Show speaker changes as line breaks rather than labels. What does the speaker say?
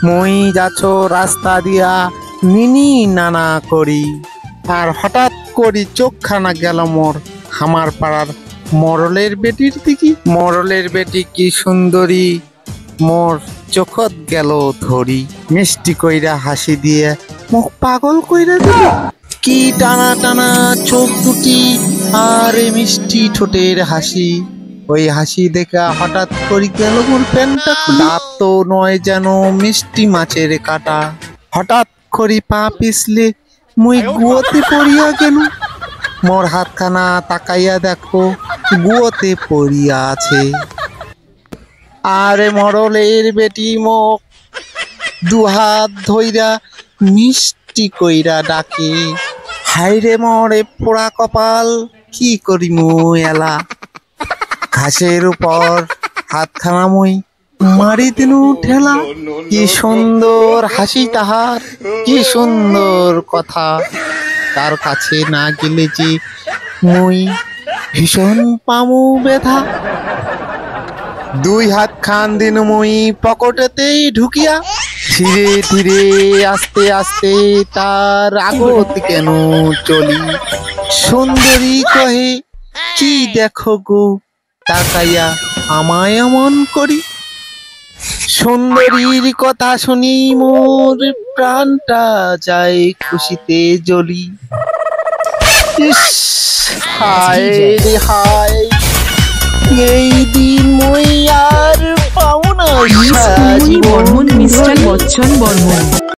মই যাচ্ছ রাস্তা দিয়া মিনি নানা করি, আর হঠাৎ করি চোখখানা গেল মোর আমার পাড়ার মরলের বেটির দিকে। মরলের বেটি কি সুন্দরী, মোর চোখত গেল ধরি। মিষ্টি কইরা হাসি দিয়ে মুখ পাগল কইরা দিল। কি টানা টানা চোখ দুটি আর এই মিষ্টি ঠোঁটের হাসি। ওই হাসি দেখা হঠাৎ করি গেল মোর প্যান্টটা খুলে। দাঁত তো নয় যেন মিষ্টি মাছের কাটা। হঠাৎ করি পা পিছলে মুই গুয়োতে পড়িয়া গেল। মোর হাতখানা তাকাইয়া দেখো গুয়োতে পড়িয়া আছে। আরে মরলের বেটি মোক দুহাত ধইরা মিষ্টি কইরা ডাকে। হাইরে মরে পোড়া কপাল, কি করি মুই এলা। ঘাসের উপর হাতখানা মুই মারি দিনু ঠেলা। কি সুন্দর হাসি তাহার, কি সুন্দর কথা। তার কাছে না গেলে যে মুই ভীষণ পামু ব্যথা। দুই হাত খান দিন মুই পকেটেতেই ঢুকিয়া। ধীরে ধীরে আস্তে আস্তে তার আগত কেন চলি। সুন্দরী কহে কি দেখো গো তাকাইয়া আমায় এমন করি। সুন্দরীর কথা শুনি মোর প্রাণটা যায় খুশিতে জ্বলি। ইস হায় রে হায়, এই দিন মই আর পাবো না
মিস্টার বচ্চন বর্মন।